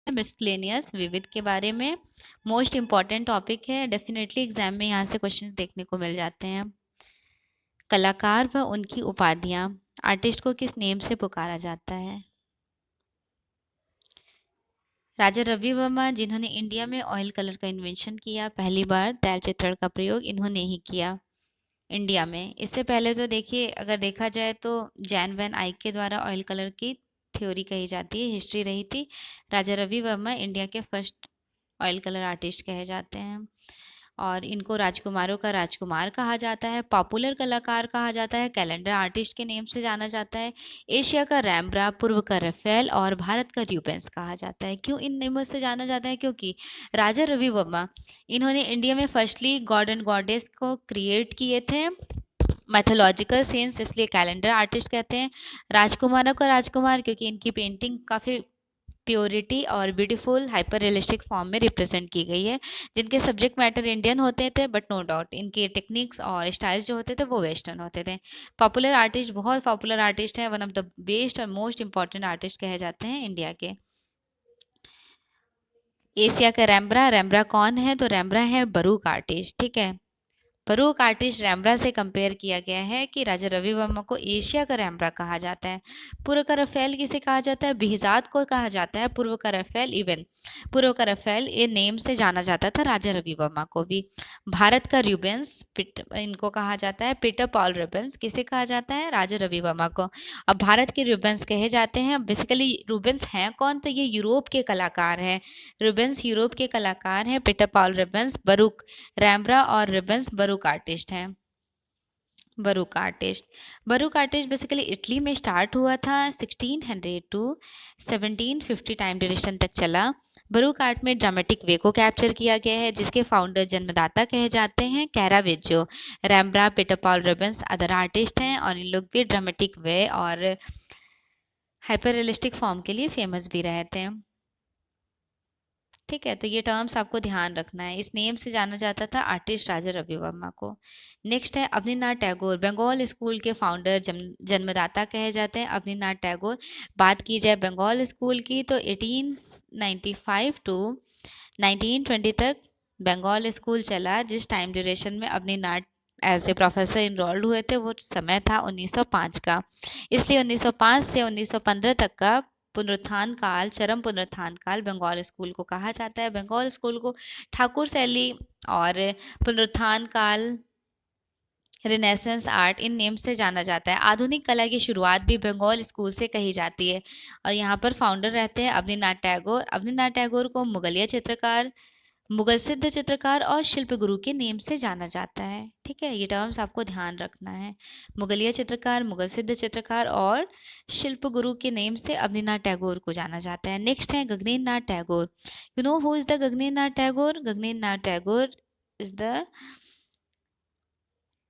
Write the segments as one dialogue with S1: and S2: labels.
S1: Miscellaneous विविध के बारे में मोस्ट इम्पॉर्टेंट टॉपिक है, डेफिनेटली एग्जाम में यहाँ से क्वेश्चंस देखने को मिल जाते हैं। कलाकार व उनकी उपाधियां, आर्टिस्ट को किस नेम से पुकारा जाता है? राजा रवि वर्मा, जिन्होंने इंडिया में ऑयल कलर का इन्वेंशन किया, पहली बार तैल चित्रण का प्रयोग इन्होंने ही किया इंडिया में। इससे पहले तो देखिए, अगर देखा जाए तो जैन वैन आइक के द्वारा ऑयल कलर की थ्योरी कही जाती है, हिस्ट्री रही थी। राजा रवि वर्मा इंडिया के फर्स्ट ऑयल कलर आर्टिस्ट कहे जाते हैं और इनको राजकुमारों का राजकुमार कहा जाता है, पॉपुलर कलाकार कहा जाता है, कैलेंडर आर्टिस्ट के नेम से जाना जाता है, एशिया का रैम्ब्रा, पूर्व का रफेल और भारत का रूबेंस कहा जाता है। क्यों इन नेमों से जाना जाता है? क्योंकि राजा रवि वर्मा, इन्होंने इंडिया में फर्स्टली गॉड एंड गॉडेस को क्रिएट किए थे, मैथोलॉजिकल सेंस, इसलिए कैलेंडर आर्टिस्ट कहते हैं। राजकुमारों का राजकुमार क्योंकि इनकी पेंटिंग काफ़ी प्योरिटी और ब्यूटीफुल हाइपर रियलिस्टिक फॉर्म में रिप्रेजेंट की गई है, जिनके सब्जेक्ट मैटर इंडियन होते थे, बट नो डाउट इनके टेक्निक्स और स्टाइल्स जो होते थे वो वेस्टर्न होते थे। पॉपुलर आर्टिस्ट, बहुत पॉपुलर आर्टिस्ट है, वन ऑफ द बेस्ट और मोस्ट इंपॉर्टेंट आर्टिस्ट कहे जाते हैं इंडिया के। एशिया का रैम्ब्रा, रैम्ब्रा कौन है? तो रैम्ब्रा है बरूक आर्टिस्ट, ठीक है। बरूक आर्टिस्ट रैम्ब्रा से कंपेयर किया गया है कि राजा रवि वर्मा को एशिया का रैम्ब्रा कहा जाता है। पूर्व का रफेल किसे कहा जाता है? बिहजाद को कहा जाता है पूर्व का रफेल। इवन पूर्व का रफेल ये नेम से जाना जाता था राजा रवि वर्मा को भी। भारत का रूबेंस, इनको कहा जाता है पीटर पॉल रूबेंस। किसे कहा जाता है? राजा रवि वर्मा को। अब भारत के रूबेंस कहे जाते हैं। बेसिकली रूबेंस हैं कौन? तो ये यूरोप के कलाकार हैं। रूबेंस यूरोप के कलाकार हैं। पीटर पॉल रूबेंस बरूक रैम्ब्रा और रिबन्स बरूक आर्टिस्ट हैं। बरूक आर्टिस्ट बेसिकली इटली में स्टार्ट हुआ था, 1600 टू 1750 टाइम ड्यूरेशन तक चला। बरूक आर्ट में ड्रामेटिक वे को कैप्चर किया गया है, जिसके फाउंडर जन्मदाता कहे जाते हैं Caravaggio. Rembrandt, Peter Paul Rubens other artist हैं और इन लोग भी ड्रामेटिक वे और हाइपर रियलिस्टिक फॉर्म के लिए फेमस भी रहे थे। ठीक है, तो ये टर्म्स आपको ध्यान रखना है। इस नेम से जाना जाता था आर्टिस्ट राजा रवि वर्मा को। नेक्स्ट है अवनीनाथ टैगोर, बंगाल स्कूल के फाउंडर, जन्मदाता कहे जाते हैं अवनीनाथ टैगोर। बात की जाए बंगाल स्कूल की तो 1895 टू 1920 तक बंगाल स्कूल चला, जिस टाइम ड्यूरेशन में Avaninath as a professor enrolled हुए थे वो समय था 1905 का। इसलिए 1905 से 1915 तक का पुनरुत्थान काल, चरम पुनरुत्थान काल बंगाल स्कूल को कहा जाता है। बंगाल स्कूल को ठाकुर शैली और पुनरुत्थान काल, रिनेसेंस आर्ट, इन नेम से जाना जाता है। आधुनिक कला की शुरुआत भी बंगाल स्कूल से कही जाती है और यहाँ पर फाउंडर रहते हैं अवनीनाथ टैगोर। अवनीनाथ टैगोर को मुगलिया चित्रकार, मुगल सिद्ध चित्रकार और शिल्प गुरु के नेम से जाना जाता है। ठीक है, ये टर्म्स आपको ध्यान रखना है। मुगलिया चित्रकार, मुगल सिद्ध चित्रकार और शिल्प गुरु के नेम से अवनीनाथ टैगोर को जाना जाता है। नेक्स्ट है Gaganendra Nath Tagore. You know who is the Gaganendra Nath Tagore? Gaganendra Nath Tagore is the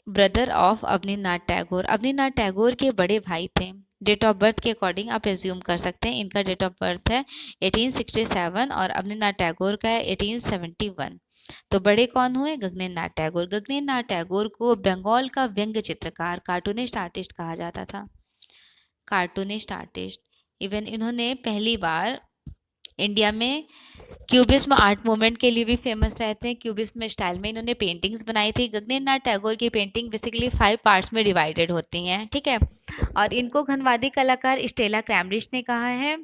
S1: brother of Avaninath Tagore. Avaninath Tagore के बड़े भाई थे। डेट ऑफ बर्थ के अकॉर्डिंग आप एज्यूम कर सकते हैं, इनका डेट ऑफ बर्थ है 1867 और अवनीनाथ टैगोर का है 1871। तो बड़े कौन हुए? गगनेन्द्र नाथ टैगोर। गगनेन्द्र नाथ टैगोर को बंगाल का व्यंग्य चित्रकार, कार्टूनिस्ट आर्टिस्ट कहा जाता था। Cartoonist artist. इवन इन्होंने पहली बार इंडिया में क्यूबिज्म आर्ट मूवमेंट के लिए भी फेमस रहते हैं। क्यूबिज्म स्टाइल में इन्होंने पेंटिंग्स बनाई थी। गगनेन्द्र नाथ टैगोर की पेंटिंग बेसिकली 5 पार्ट्स में डिवाइडेड होती हैं, ठीक है। और इनको घनवादी कलाकार स्टेला क्रैमरिच ने कहा है।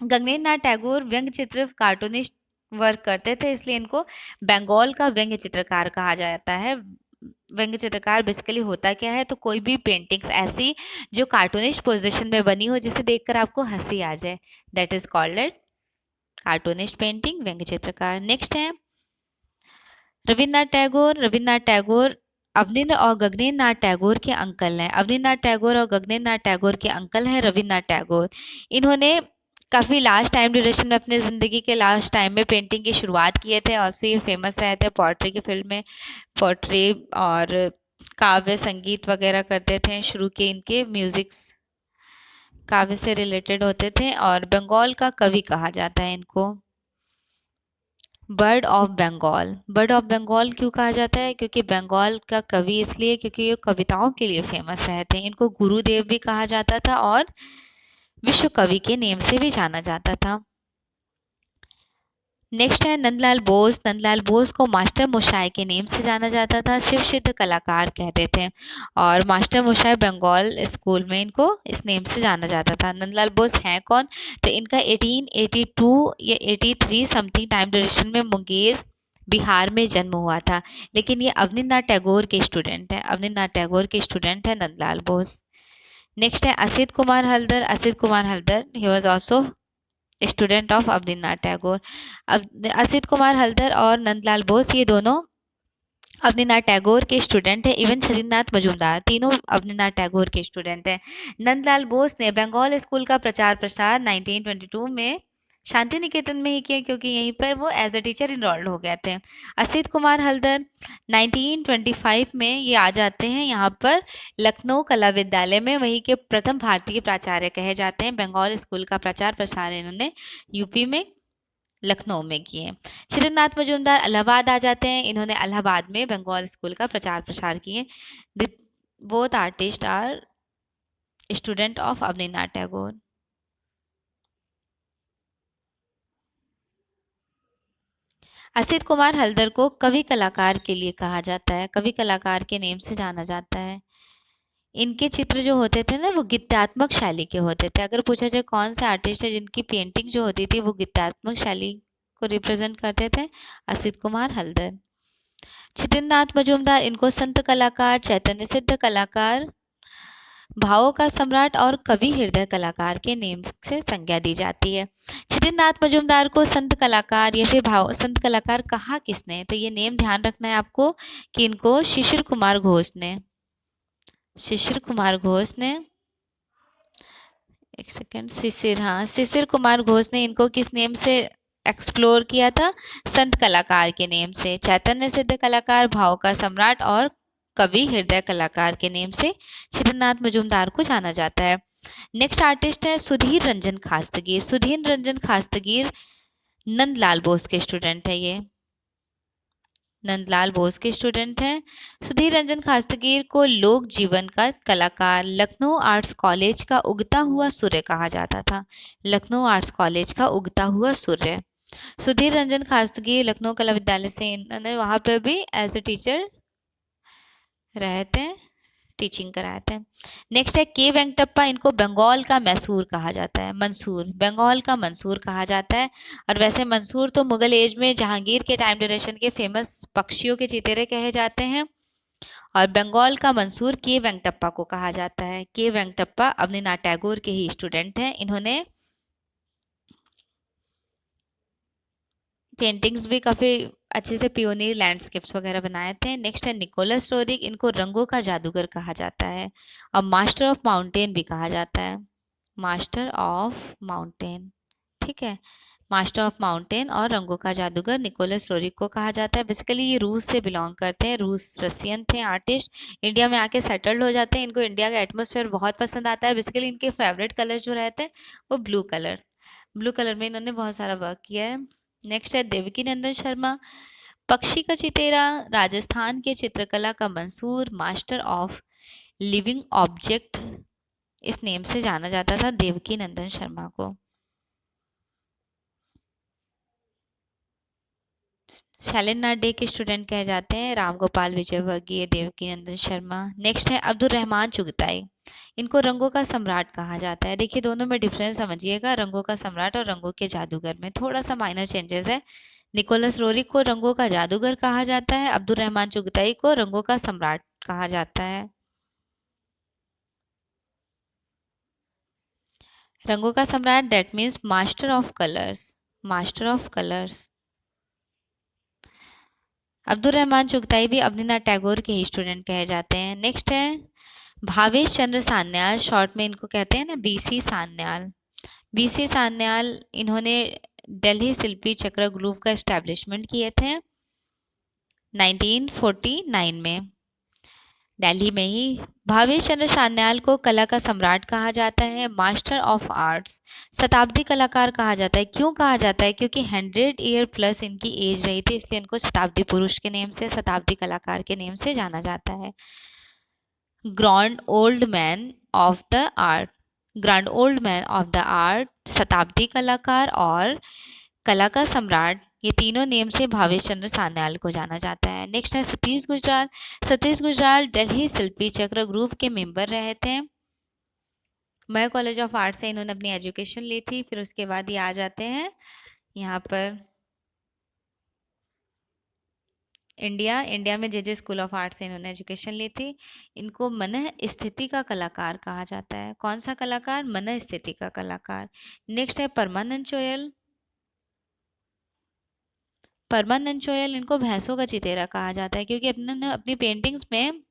S1: गगनेन्द्र नाथ टैगोर व्यंग्य चित्र, कार्टूनिस्ट वर्क करते थे, इसलिए इनको बंगाल का व्यंग्य चित्रकार कहा जाता है। व्यंग्य चित्रकार बेसिकली होता क्या है? तो कोई भी पेंटिंग्स ऐसी जो कार्टूनिस्ट पोजीशन में बनी हो, जिसे देखकर आपको हंसी आ जाए, that is called eight cartoonist painting, व्यंग्य चित्रकार। नेक्स्ट है रविन्द्रनाथ टैगोर। रविन्द्रनाथ टैगोर अवनीन्द्र और गगनेन्द्र नाथ टैगोर के अंकल हैं। अवनीन्द्रनाथ टैगोर और गगनेन्द्र नाथ टैगोर के अंकल हैं रविन्द्रनाथ टैगोर। इन्होंने काफ़ी लास्ट टाइम ड्यूरेशन में, अपने ज़िंदगी के लास्ट टाइम में पेंटिंग की शुरुआत किए थे और से ये फेमस रहे थे पोट्री की फील्ड में। पोट्री और काव्य संगीत वगैरह करते थे। शुरू के इनके म्यूजिक्स काव्य से रिलेटेड होते थे और बंगाल का कवि कहा जाता है इनको। Bird of Bengal. Bird of Bengal क्यों कहा जाता है? क्योंकि बंगाल का कवि इसलिए क्योंकि ये कविताओं के लिए फेमस रहे थे। इनको गुरुदेव भी कहा जाता था और विश्व कवि के नेम से भी जाना जाता था। नेक्स्ट है नंदलाल बोस। नंदलाल बोस को मास्टर मोशाय के नेम से जाना जाता था, शिव सिद्ध कलाकार कहते थे और मास्टर मोशाय बंगाल स्कूल में इनको इस नेम से जाना जाता था। नंदलाल बोस हैं कौन? तो इनका 1882 या 83 समथिंग टाइम ड्यूरेशन में मुंगेर बिहार में जन्म हुआ था, लेकिन ये अवनींद्रनाथ टैगोर के स्टूडेंट हैं। अवनींद्रनाथ टैगोर के स्टूडेंट है नंदलाल बोस। नेक्स्ट है Asit Kumar Haldar. Asit Kumar Haldar he was also student of Abanindranath Tagore. अब असित कुमार हल्दर और नंदलाल बोस ये दोनों अवनींद्रनाथ टैगोर के स्टूडेंट हैं। इवन छदीनाथ मजूमदार तीनों अवनींद्रनाथ टैगोर के स्टूडेंट हैं। नंदलाल बोस ने बंगाल स्कूल का प्रचार प्रसार 1922 में शांति निकेतन में ही किया, क्योंकि यहीं पर वो एज अ टीचर इनरोल्ड हो गए थे। असित कुमार हल्दर 1925 में ये आ जाते हैं यहाँ पर लखनऊ कला विद्यालय में, वहीं के प्रथम भारतीय प्राचार्य कहे जाते हैं। बंगाल स्कूल का प्रचार प्रसार इन्होंने यूपी में लखनऊ में किए। श्रीनाथ मजूमदार इलाहाबाद आ जाते हैं। इन्होंने इलाहाबाद में बंगाल स्कूल का प्रचार प्रसार किए। Both artist are student of Abanindranath Tagore. Asit Kumar Haldar को कवि कलाकार के लिए कहा जाता है, कवि कलाकार के नेम से जाना जाता है। इनके चित्र जो होते थे ना वो गीतात्मक शैली के होते थे। अगर पूछा जाए कौन से आर्टिस्ट है जिनकी पेंटिंग जो होती थी वो गीतात्मक शैली को रिप्रेजेंट करते थे, असित कुमार हल्दर। छिदननाथ मजूमदार, इनको संत कलाकार, चैतन्य सिद्ध कलाकार, भावों का सम्राट और कवि हृदय कलाकार के नेम से संज्ञा दी जाती है। छिदननाथ मजूमदार को संत कलाकार या फिर भाव संत कलाकार कहा किसने? तो ये नेम ध्यान रखना है आपको कि इनको शिशिर कुमार घोष ने, शिशिर कुमार घोष ने, एक सेकेंड, शिशिर, हाँ शिशिर कुमार घोष ने इनको किस नेम से एक्सप्लोर किया था? संत कलाकार के नेम से। चैतन्य सिद्ध कलाकार, भाव का सम्राट और कवि हृदय कलाकार के नेम से छिदननाथ मजूमदार को जाना जाता है। नेक्स्ट आर्टिस्ट है सुधीर रंजन खास्तगीर। सुधीर रंजन खास्तगीर नंदलाल बोस के स्टूडेंट है। ये नंदलाल बोस के स्टूडेंट हैं। सुधीर रंजन खास्तगीर को लोक जीवन का कलाकार, लखनऊ आर्ट्स कॉलेज का उगता हुआ सूर्य कहा जाता था। लखनऊ आर्ट्स कॉलेज का उगता हुआ सूर्य। सुधीर रंजन खास्तगीर लखनऊ कला विद्यालय से इन्होंने वहां पर भी एज ए टीचर रहते हैं, टीचिंग कराते हैं। नेक्स्ट है के वेंकटप्पा। इनको बंगाल का मैसूर कहा जाता है, मंसूर, बंगाल का मंसूर कहा जाता है। और वैसे मंसूर तो मुगल एज में जहांगीर के टाइम ड्यूरेशन के फेमस पक्षियों के चितेरे कहे जाते हैं। और बंगाल का मंसूर के वेंकटप्पा को कहा जाता है। के वेंकटप्पा अवनींद्रनाथ टैगोर के ही स्टूडेंट हैं। इन्होंने पेंटिंग्स भी काफ़ी अच्छे से पियोनियर लैंडस्केप्स वगैरह बनाए थे। नेक्स्ट है निकोलस रोरिक। इनको रंगों का जादूगर कहा जाता है और मास्टर ऑफ माउंटेन भी कहा जाता है, मास्टर ऑफ माउंटेन, ठीक है। मास्टर ऑफ माउंटेन और रंगों का जादूगर निकोलस रोरिक को कहा जाता है। बेसिकली ये रूस से बिलोंग करते हैं, रूस रसियन थे आर्टिस्ट। इंडिया में आके सेटल्ड हो जाते हैं। इनको इंडिया का एटमोसफेयर बहुत पसंद आता है। बेसिकली इनके फेवरेट कलर जो रहते हैं वो ब्लू कलर, ब्लू कलर में इन्होंने बहुत सारा वर्क किया है। नेक्स्ट है देवकी नंदन शर्मा। पक्षी का चितेरा, राजस्थान के चित्रकला का Mansur, master of living object, इस नेम से जाना जाता था देवकी नंदन शर्मा को। शैलेंद्रनाथ डे के स्टूडेंट कहे जाते हैं राम गोपाल विजयवर्गीय, देवकी नंदन शर्मा। नेक्स्ट है अब्दुल रहमान चुगताई। इनको रंगों का सम्राट कहा जाता है। देखिए दोनों में डिफरेंस समझिएगा, रंगों का सम्राट और रंगों के जादूगर में थोड़ा सा माइनर चेंजेस है। निकोलस रोरिक को रंगों का जादूगर कहा जाता है, अब्दुल रहमान चुगताई को रंगों का सम्राट कहा जाता है। रंगों का सम्राट that means master of colours, master of colours. Abdul Rahman Chughtai भी अवनींद्रनाथ टैगोर के ही स्टूडेंट कहे जाते हैं। नेक्स्ट है भावेश चंद्र सान्याल, शॉर्ट में इनको कहते हैं ना बीसी सान्याल। बीसी सान्याल इन्होंने दिल्ली शिल्पी चक्र ग्रुप का एस्टेब्लिशमेंट किए थे 1949 में। दिल्ली में ही। भावेश चंद्र सान्याल को कला का सम्राट कहा जाता है, मास्टर ऑफ आर्ट्स, शताब्दी कलाकार कहा जाता है। क्यों कहा जाता है? क्योंकि 100 ईयर प्लस इनकी एज रही थी, इसलिए इनको शताब्दी पुरुष के नेम से, शताब्दी कलाकार के नेम से जाना जाता है। Grand old man of the art, grand old man of the art, शताब्दी कलाकार और कला का सम्राट, ये तीनों नेम से भावेश चंद्र सान्याल को जाना जाता है। नेक्स्ट है सतीश गुजराल। सतीश गुजराल दिल्ली शिल्पी चक्र ग्रुप के मेंबर रहे थे। मय कॉलेज ऑफ आर्ट से इन्होंने अपनी एजुकेशन ली थी। फिर उसके बाद ये आ जाते हैं यहाँ पर इंडिया में जे स्कूल ऑफ आर्ट से इन्होंने एजुकेशन ली थी। इनको मन स्थिति का कलाकार कहा जाता है। कौन सा कलाकार? मन स्थिति का कलाकार। नेक्स्ट है परमानंद चोयल। परमानंद चोयल, इनको भैंसों का चितेरा कहा जाता है क्योंकि अपनी पेंटिंग्स में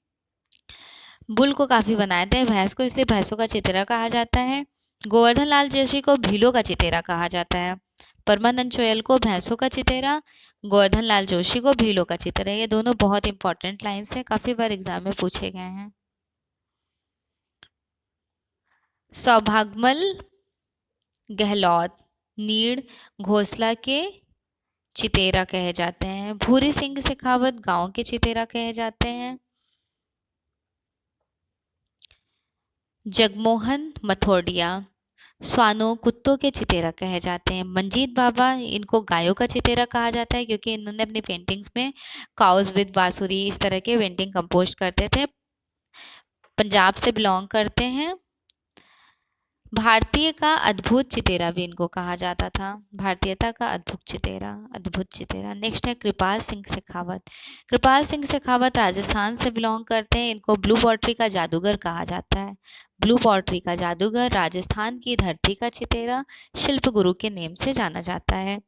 S1: बुल को काफी बनाए थे, भैंस को, इसलिए भैंसों का चितेरा कहा जाता है। गोवर्धन लाल जोशी को भीलों का चितेरा कहा जाता है। परमानंद चोयल को भैंसों का चितेरा, गोवर्धन लाल जोशी को भीलों का चितेरा। ये दोनों बहुत इंपॉर्टेंट लाइन्स हैं, काफी बार एग्जाम में पूछे गए हैं। सौभाग्यमल गहलोत नीड़ घोसला के चितेरा कहे जाते हैं। भूरी सिंह शेखावत गांव के चितेरा कहे जाते हैं। जगमोहन मथोडिया स्वानों कुत्तों के चितेरा कहे जाते हैं। मंजीत बाबा, इनको गायों का चितेरा कहा जाता है क्योंकि इन्होंने अपनी पेंटिंग्स में काउज विद बांसुरी इस तरह के पेंटिंग कंपोज करते थे। पंजाब से बिलोंग करते हैं। भारतीय का अद्भुत चितेरा भी इनको कहा जाता था। भारतीयता का अद्भुत चितेरा, अद्भुत चितेरा। नेक्स्ट है कृपाल सिंह शेखावत। कृपाल सिंह शेखावत राजस्थान से बिलोंग करते हैं। इनको ब्लू पॉटरी का जादूगर कहा जाता है। ब्लू पॉटरी का जादूगर, राजस्थान की धरती का चितेरा, शिल्प गुरु के नेम से जाना जाता है।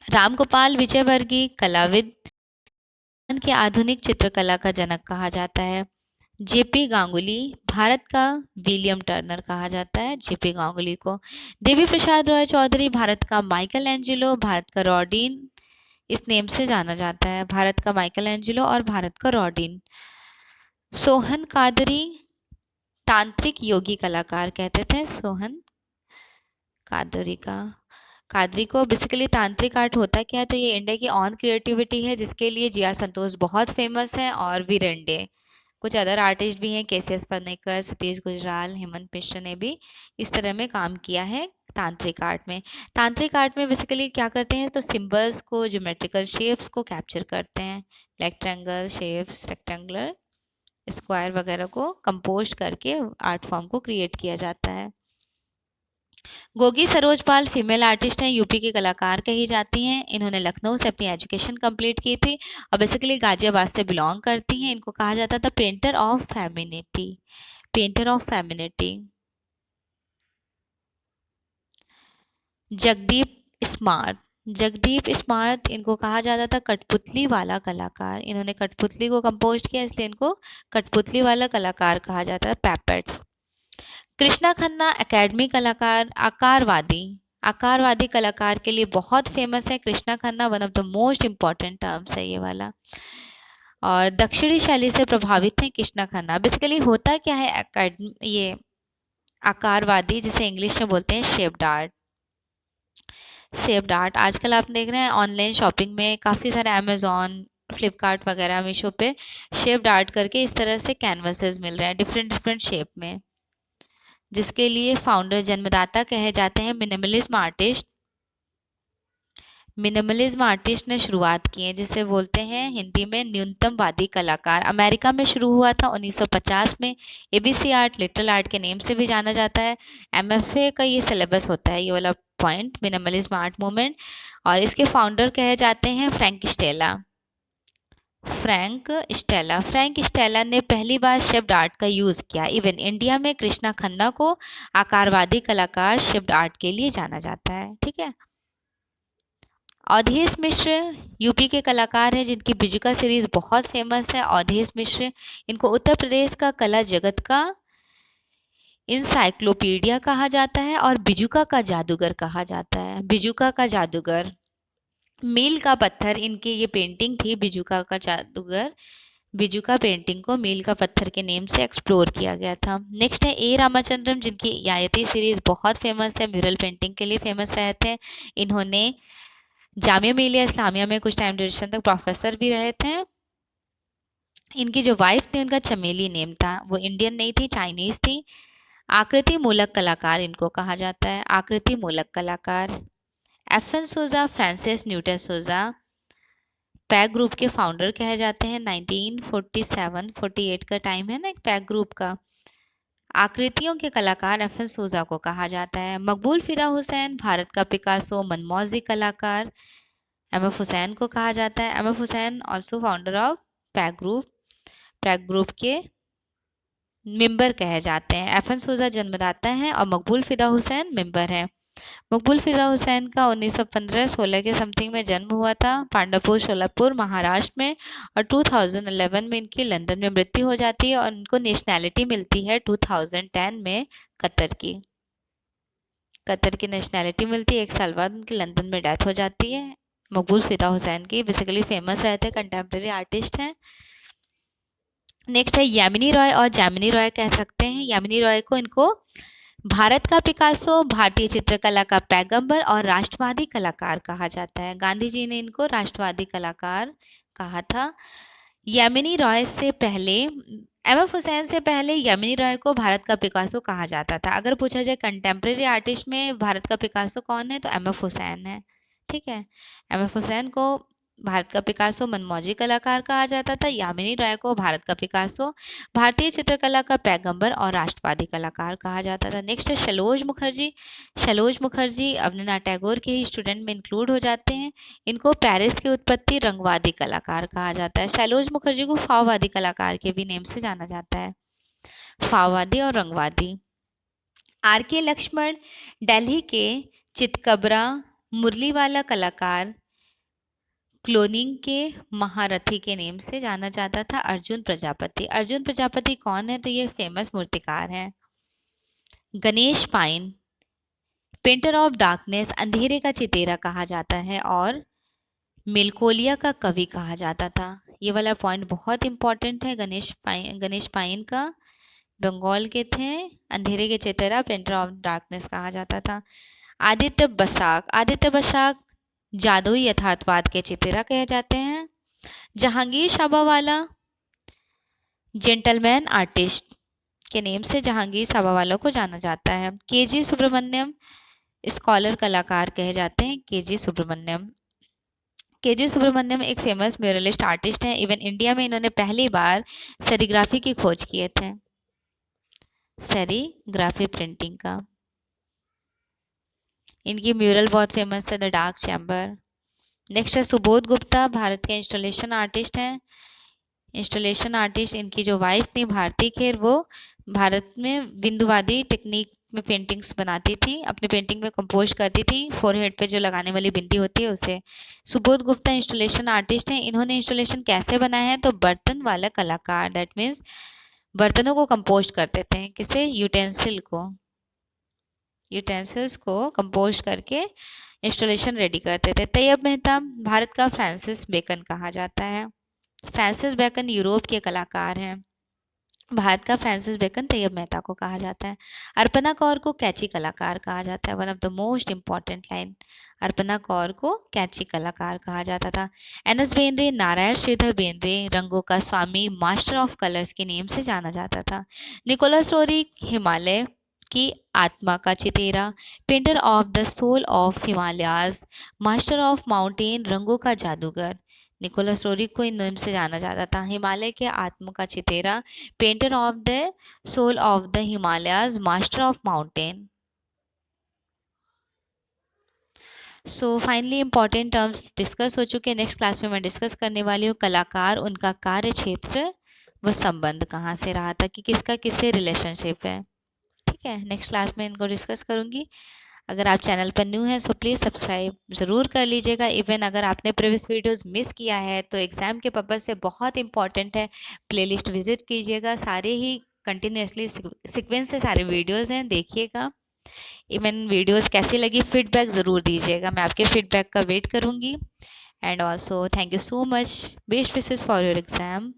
S1: रामगोपाल विजयवर्गीय कलाविद के आधुनिक चित्रकला का जनक कहा जाता है। जेपी गांगुली, भारत का विलियम टर्नर कहा जाता है जेपी गांगुली को। देवी प्रसाद रॉय चौधरी, भारत का माइकल एंजेलो, भारत का रॉडिन, इस नेम से जाना जाता है। भारत का माइकल एंजेलो और भारत का रॉडिन। सोहन कादरी, तांत्रिक योगी कलाकार कहते थे सोहन कादरी को। बेसिकली तांत्रिक आर्ट होता क्या है? तो ये इंडिया की ऑन क्रिएटिविटी है जिसके लिए जिया संतोष बहुत फेमस है, और वीरेंडे। कुछ अदर आर्टिस्ट भी हैं, केसीएस पन्नेकर, सतीश गुजराल, हेमंत मिश्र ने भी इस तरह में काम किया है तांत्रिक आर्ट में। तांत्रिक आर्ट में बेसिकली क्या करते हैं? तो सिंबल्स को, ज्योमेट्रिकल शेप्स को कैप्चर करते हैं। Like triangle shapes, rectangular, square वगैरह को कंपोज करके आर्ट फॉर्म को क्रिएट किया जाता है। गोगी सरोजपाल फीमेल आर्टिस्ट हैं, यूपी की कलाकार कही जाती हैं। इन्होंने लखनऊ से अपनी एजुकेशन कंप्लीट की थी और बेसिकली गाजियाबाद से बिलोंग करती हैं। इनको कहा जाता था painter of femininity, painter of femininity. Jagdeep smart, इनको कहा जाता था कठपुतली वाला कलाकार। इन्होंने कठपुतली को कंपोज किया, इसलिए इनको कठपुतली वाला कलाकार कहा जाता है, पैपेट्स। कृष्णा खन्ना एकेडमी कलाकार, आकारवादी कलाकार के लिए बहुत फेमस है Krishna Khanna. One of the most important terms है ये वाला। और दक्षिणी शैली से प्रभावित है कृष्णा खन्ना। बेसिकली होता क्या है ये आकारवादी, जिसे इंग्लिश में बोलते हैं शेप्ड आर्ट। शेप्ड आर्ट आजकल आप देख रहे हैं ऑनलाइन शॉपिंग में काफ़ी सारे अमेजोन, फ्लिपकार्ट वगैरह, मीशो पे शेप्ड आर्ट करके इस तरह से कैनवसेस मिल रहे हैं डिफरेंट शेप में, जिसके लिए फाउंडर, जन्मदाता कहे जाते हैं मिनिमलिज्म आर्टिस्ट। मिनिमलिज्म आर्टिस्ट ने शुरुआत की है, जिसे बोलते हैं हिंदी में न्यूनतमवादी कलाकार। अमेरिका में शुरू हुआ था 1950 में। एबीसी आर्ट, लिटरल आर्ट के नेम से भी जाना जाता है। एमएफए का ये सिलेबस होता है, ये वाला पॉइंट, मिनिमलिज्म आर्ट मूवमेंट। और इसके फाउंडर कहे जाते हैं फ्रैंक स्टेला ने पहली बार शेप्ड आर्ट का यूज़ किया। इवन इंडिया में कृष्णा खन्ना को आकारवादी कलाकार शेप्ड आर्ट के लिए जाना जाता है। ठीक है। अवधेश मिश्र यूपी के कलाकार हैं जिनकी बिजुका सीरीज बहुत फेमस है। अवधेश मिश्र, इनको उत्तर प्रदेश का कला जगत का इंसाइक्लोपीडिया कहा जाता है और बिजुका का जादूगर कहा जाता है। बिजुका का जादूगर, मील का पत्थर, इनकी ये पेंटिंग थी बिजुका का जादूगर। बिजू का पेंटिंग को मील का पत्थर के नेम से एक्सप्लोर किया गया था। नेक्स्ट है ए रामाचंद्रम, जिनकी यायती सीरीज बहुत फेमस है, म्यूरल पेंटिंग के लिए फेमस रहे थे। इन्होंने जामिया मिलिया इस्लामिया में कुछ टाइम ड्यूरेशन तक प्रोफेसर भी रहे थे। इनकी जो वाइफ थी उनका चमेली नेम था, वो इंडियन नहीं थी, चाइनीज थी। आकृति मूलक कलाकार इनको कहा जाता है, आकृति मूलक कलाकार। एफएन सोजा, फ्रांसिस न्यूटन सोजा पैक ग्रुप के फाउंडर कहे जाते हैं। 1947-48 का टाइम है ना पैक ग्रुप का। आकृतियों के कलाकार एफएन सोजा को कहा जाता है। मकबूल फिदा हुसैन, भारत का पिकासो, मनमौजी कलाकार एमएफ हुसैन को कहा जाता है। MF Hussain also founder of pack group के मेंबर कहे जाते हैं। एफएन सोजा जन्मदाता हैं और मकबूल फिदा हुसैन मेंबर हैं। मकबूल फिदा हुसैन का 1915-16 के समथिंग में जन्म हुआ था, पांडापुर शोलापुर महाराष्ट्र में, और 2011 में इनकी लंदन में मृत्यु हो जाती है और इनको नेशनैलिटी मिलती है 2010 में कतर की नेशनैलिटी मिलती है। 1 साल बाद उनकी लंदन में डेथ हो जाती है। मकबूल फिदा हुसैन की बेसिकली फेमस रहते कंटेम्प्रेरी आर्टिस्ट हैं। नेक्स्ट है यामिनी रॉय और जैमिनी रॉय कह सकते हैं। यामिनी रॉय को इनको भारत का पिकासो, भारतीय चित्रकला का पैगंबर और राष्ट्रवादी कलाकार कहा जाता है। गांधी जी ने इनको राष्ट्रवादी कलाकार कहा था। यामिनी रॉय से पहले, एमएफ हुसैन से पहले यामिनी रॉय को भारत का पिकासो कहा जाता था। अगर पूछा जाए कंटेम्प्रेरी आर्टिस्ट में भारत का पिकासो कौन है, तो एमएफ हुसैन है। ठीक है, एमएफ हुसैन को भारत का पिकासो, मनमौजी कलाकार कहा जाता था। यामिनी रॉय को भारत का पिकासो, भारतीय चित्रकला का पैगंबर और राष्ट्रवादी कलाकार कहा जाता था। नेक्स्ट है सैलोज मुखर्जी। सैलोज मुखर्जी अवनीनाथ टैगोर के ही स्टूडेंट में इंक्लूड हो जाते हैं। इनको पेरिस की उत्पत्ति रंगवादी कलाकार कहा जाता है। सैलोज मुखर्जी को फाववादी कलाकार के भी नेम से जाना जाता है, फाववादी और रंगवादी। आर के लक्ष्मण दिल्ली के चितकबरा मुरलीवाला कलाकार, क्लोनिंग के महारथी के नेम से जाना जाता था। अर्जुन प्रजापति, अर्जुन प्रजापति कौन है, तो ये फेमस मूर्तिकार हैं। Ganesh pine, painter of darkness, अंधेरे का चितेरा कहा जाता है और मेलकोलिया का कवि कहा जाता था। ये वाला पॉइंट बहुत इंपॉर्टेंट है। गणेश पाइन का बंगाल के थे, अंधेरे के चितेरा, पेंटर ऑफ डार्कनेस कहा जाता था। आदित्य बसाक जादुई यथार्थवाद के चितेरा कहे जाते हैं। जहांगीर साबावाला जेंटलमैन आर्टिस्ट के नेम से जहांगीर साबावाला को जाना जाता है। केजी सुब्रमण्यम स्कॉलर कलाकार कहे जाते हैं। केजी सुब्रमण्यम एक फेमस म्यूरलिस्ट आर्टिस्ट हैं। इवन इंडिया में इन्होंने पहली बार सेरीग्राफी की खोज किए थे, सेरीग्राफी प्रिंटिंग का। इनकी म्यूरल बहुत फेमस है, द डार्क चैम्बर। नेक्स्ट है सुबोध गुप्ता, भारत के इंस्टॉलेशन आर्टिस्ट हैं। इंस्टॉलेशन आर्टिस्ट, इनकी जो वाइफ थी भारती खेर, वो भारत में बिंदुवादी टेक्निक में पेंटिंग्स बनाती थी, अपनी पेंटिंग में कंपोज करती थी, फोरहेड पे जो लगाने वाली बिंदी होती है उसे। सुबोध गुप्ता इंस्टॉलेशन आर्टिस्ट हैं। इन्होंने इंस्टॉलेशन कैसे बनाया है, तो बर्तन वाला कलाकार, दैट मीन्स बर्तनों को कंपोज करते थे, किसे, यूटेंसिल्स को कंपोज करके इंस्टॉलेशन रेडी करते थे। तैयब मेहता, भारत का फ्रांसिस बेकन कहा जाता है। फ्रांसिस बेकन यूरोप के कलाकार हैं। भारत का फ्रांसिस बेकन तैयब मेहता को कहा जाता है। अर्पणा कौर को कैची कलाकार कहा जाता है। One of the most important line, Arpana Kaur को कैची कलाकार कहा जाता था। एनएस बेंद्रे, नारायण श्रीधर बेंद्रे, रंगों का स्वामी, मास्टर ऑफ कलर्स के नेम से जाना जाता था। निकोलस रोरिक, हिमालय की आत्मा का चितेरा, painter of the soul of Himalayas, master of mountain, रंगों का जादूगर। निकोलस रोरिक को इन नेम से जाना जाता था। हिमालय के आत्मा का चितेरा, painter of the soul of the Himalayas, master of mountain. So finally important terms discuss हो चुके हैं। नेक्स्ट क्लास में मैं डिस्कस करने वाली हूँ कलाकार, उनका कार्य क्षेत्र व संबंध कहाँ से रहा था, कि किसका किससे रिलेशनशिप है। ठीक है, नेक्स्ट क्लास में इनको डिस्कस करूँगी। अगर आप चैनल पर न्यू हैं सो प्लीज़ सब्सक्राइब ज़रूर कर लीजिएगा। इवन अगर आपने प्रीवियस वीडियोस मिस किया है तो एग्ज़ाम के पर्पज़ से बहुत इंपॉर्टेंट है, प्लेलिस्ट विजिट कीजिएगा। सारे ही कंटिन्यूसली सीक्वेंस से सारे वीडियोस हैं, देखिएगा। इवन वीडियोस कैसी लगी फीडबैक ज़रूर दीजिएगा, मैं आपके फीडबैक का वेट करूँगी। And also thank you so much, best wishes for your exam.